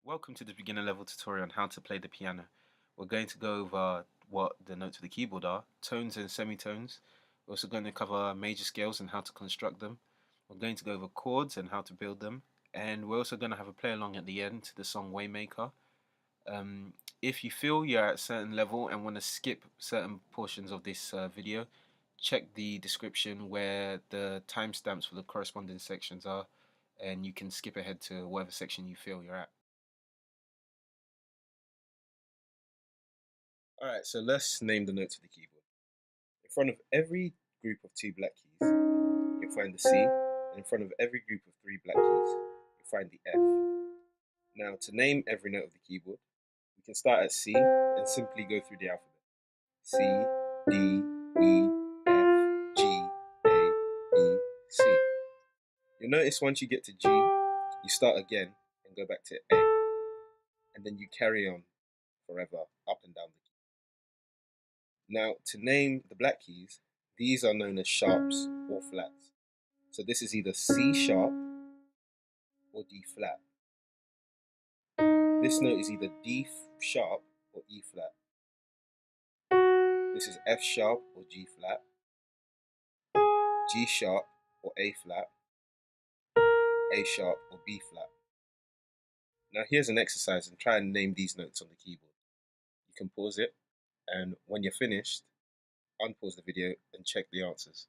Welcome to the beginner level tutorial on how to play the piano. We're going to go over what the notes of the keyboard are, tones and semitones. We're also going to cover major scales and how to construct them. We're going to go over chords and how to build them. And we're also going to have a play along at the end to the song Waymaker. If you feel you're at a certain level and want to skip certain portions of this video, check the description where the timestamps for the corresponding sections are, and you can skip ahead to whatever section you feel you're at. Alright, so let's name the notes of the keyboard. In front of every group of two black keys, you'll find the C, and in front of every group of three black keys, you'll find the F. Now, to name every note of the keyboard, we can start at C and simply go through the alphabet. C, D, E, F, G, A, B, C. You'll notice once you get to G, you start again and go back to A, and then you carry on forever up and down the key. Now, to name the black keys, these are known as sharps or flats. So this is either C sharp or D flat. This note is either D sharp or E flat. This is F sharp or G flat, G sharp or A flat, A sharp or B flat. Now here's an exercise and try and name these notes on the keyboard. You can pause it, and when you're finished, unpause the video and check the answers.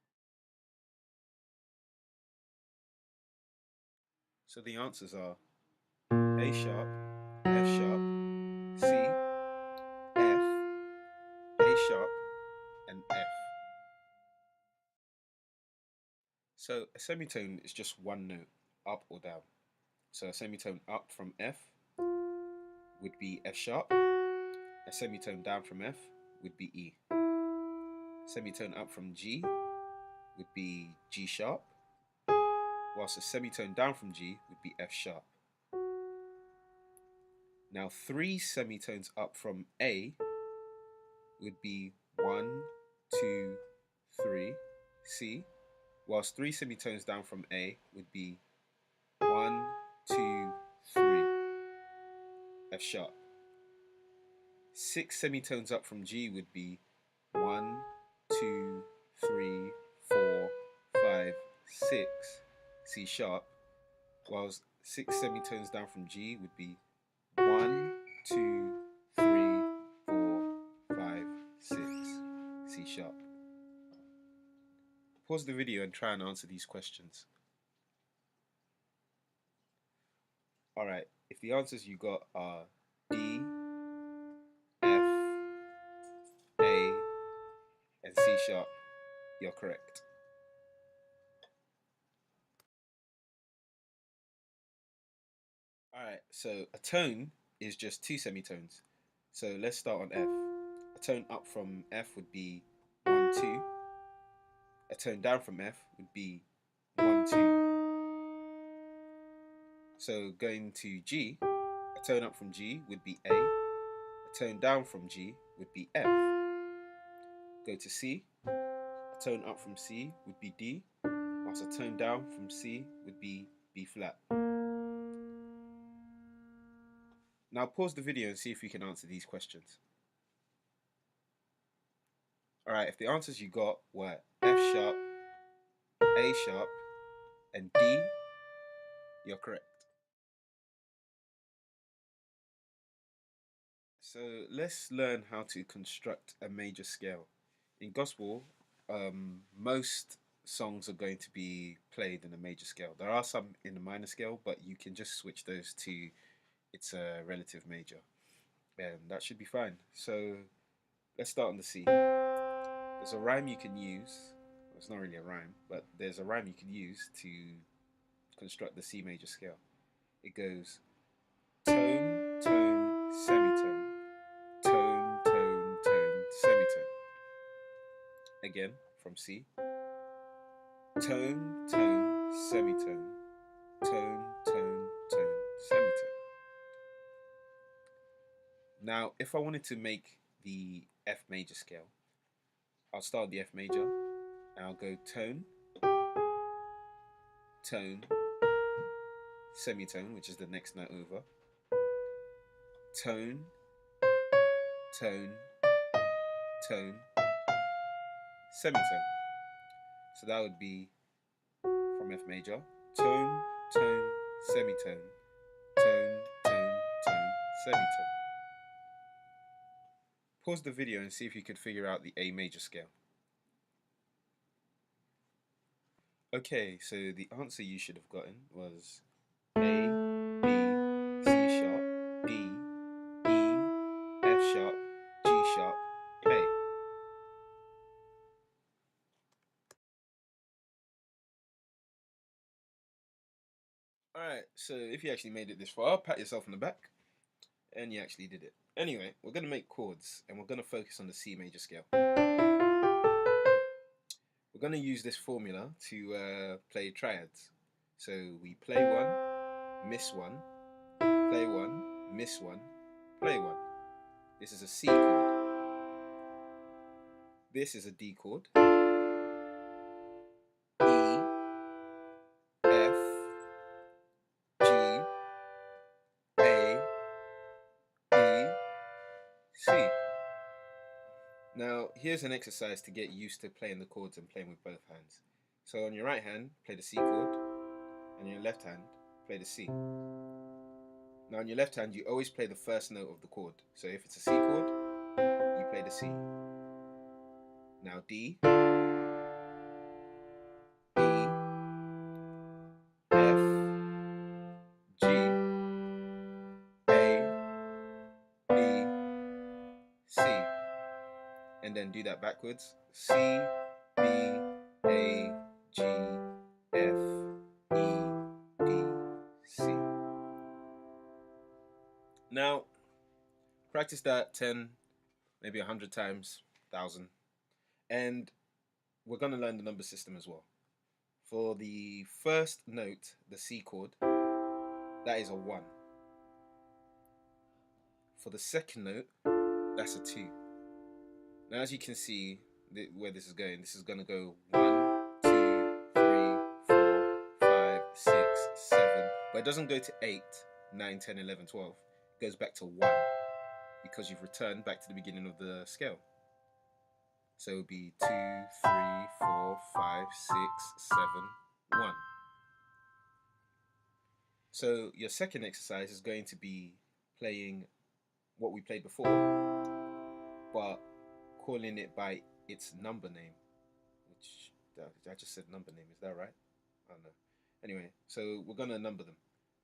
So the answers are A sharp, F sharp, C, F, A sharp, and F. So a semitone is just one note, up or down. So a semitone up from F would be F sharp. A semitone down from F would be E. Semitone up from G would be G sharp, whilst a semitone down from G would be F sharp. Now three semitones up from A would be 1, 2, 3, C, whilst three semitones down from A would be 1, 2, 3, F sharp. Six semitones up from G would be 1, 2, 3, 4, 5, 6, C sharp, whilst six semitones down from G would be 1, 2, 3, 4, 5, 6, C sharp. Pause the video and try and answer these questions. Alright, if the answers you got are D, F, A, and C sharp, you're correct. Alright, so a tone is just two semitones. So let's start on F. A tone up from F would be 1, 2. A tone down from F would be 1, 2. So going to G, a tone up from G would be A. A tone down from G would be F. Go to C, a tone up from C would be D, whilst a tone down from C would be B flat. Now pause the video and see if you can answer these questions. Alright, if the answers you got were F sharp, A sharp, and D, you're correct. So let's learn how to construct a major scale. In gospel, most songs are going to be played in a major scale. There are some in the minor scale, but you can just switch those to it's a relative major, and that should be fine. So let's start on the C. There's a rhyme you can use. Well, it's not really a rhyme, but there's a rhyme you can use to construct the C major scale. It goes tone, tone, semitone, tone, tone, tone, semitone. Again, from C. Tone, tone, semitone, tone, tone, tone, semitone. Now, if I wanted to make the F major scale, I'll start the F major and I'll go tone, tone, semitone, which is the next note over, tone, tone, tone, semitone. So that would be from F major, tone, tone, semitone, tone, tone, tone, semitone. Pause the video and see if you could figure out the A major scale. Okay, so the answer you should have gotten was A, B, C sharp, D, E, F sharp, G sharp, A. Alright, so if you actually made it this far, pat yourself on the back. And you actually did it. Anyway, we're going to make chords and we're going to focus on the C major scale. We're going to use this formula to play triads. So we play one, miss one, play one, miss one, play one. This is a C chord. This is a D chord. E, F, G, A, B, C. Now, here's an exercise to get used to playing the chords and playing with both hands. So on your right hand, play the C chord, and on your left hand, play the C. Now on your left hand, you always play the first note of the chord. So if it's a C chord, you play the C. Now D, E, F, G, A, B, C. And then do that backwards. C, B, A, G, F, E, D, C. Now, practice that 10, maybe 100 times, 1,000. And we're going to learn the number system as well. For the first note, the C chord, that is a 1. For the second note, that's a 2. Now, as you can see where this is going to go 1, 2, 3, 4, 5, 6, 7. But it doesn't go to 8, 9, 10, 11, 12. It goes back to 1 because you've returned back to the beginning of the scale. So it would be 2, 3, 4, 5, 6, 7, 1. So your second exercise is going to be playing what we played before, but calling it by its number name. Which, I just said number name, is that right? I don't know. Anyway, so we're going to number them.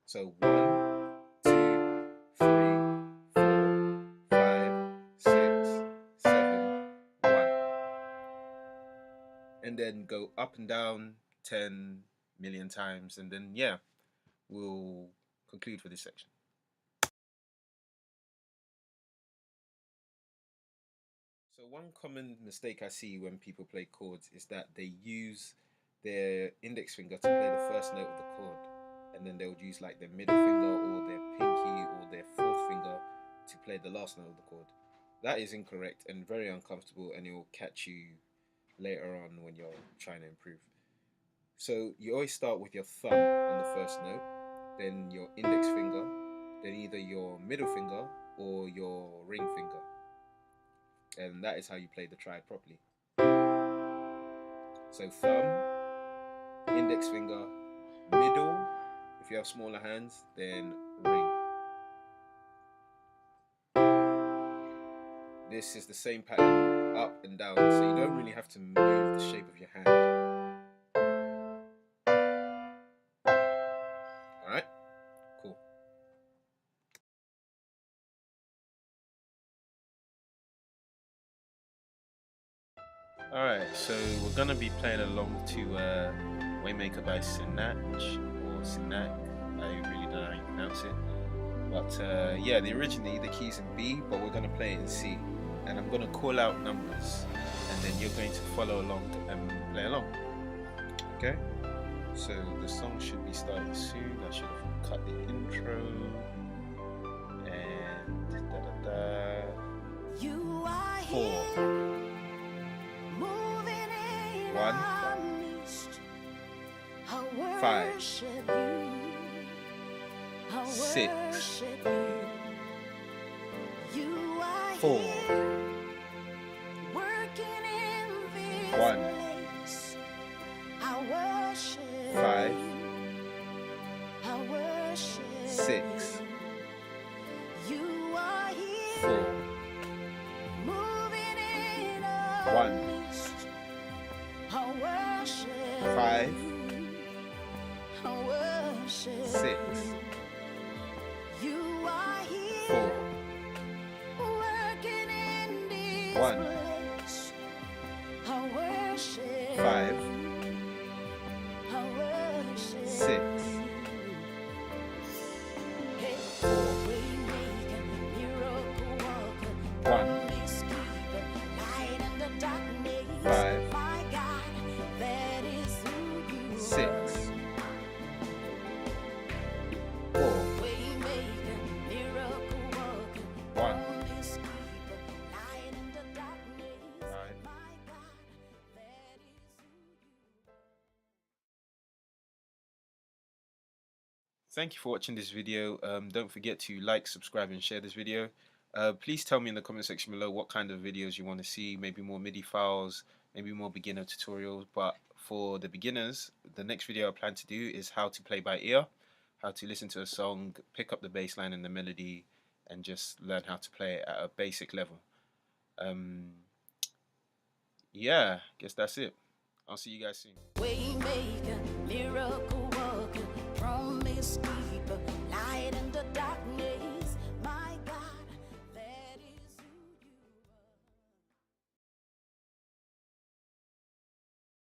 So 1, 2, 3, 4, 5, 6, 7, 1. And then go up and down 10 million times, and then yeah, we'll conclude for this section. So one common mistake I see when people play chords is that they use their index finger to play the first note of the chord, and then they would use like their middle finger or their pinky or their fourth finger to play the last note of the chord. That is incorrect and very uncomfortable, and it will catch you later on when you're trying to improve. So you always start with your thumb on the first note, then your index finger, then either your middle finger or your ring finger. And that is how you play the triad properly. So thumb, index finger, middle, if you have smaller hands, then ring. This is the same pattern up and down, so you don't really have to move the shape of your hand. Alright? Cool. Alright, so we're gonna be playing along to Waymaker by Sinach, or Sinach, I really don't know how you pronounce it. But yeah, originally the key's in B, but we're gonna play it in C. And I'm gonna call out numbers, and then you're going to follow along and play along. Okay? So the song should be starting soon. I should have cut the intro. And da-da-da. 4. 1. 5. 6. 4, 1, 5, 6, 4, 1, 5, 6, 4, 1, 5, 6, 1, 5, 6, 4, 1, 5. Thank you for watching this video. Don't forget to like, subscribe, and share this video. Please tell me in the comment section below what kind of videos you want to see. Maybe more MIDI files, maybe more beginner tutorials. But for the beginners, the next video I plan to do is how to play by ear, how to listen to a song, pick up the bass line and the melody, and just learn how to play it at a basic level. Yeah, guess that's it. I'll see you guys soon.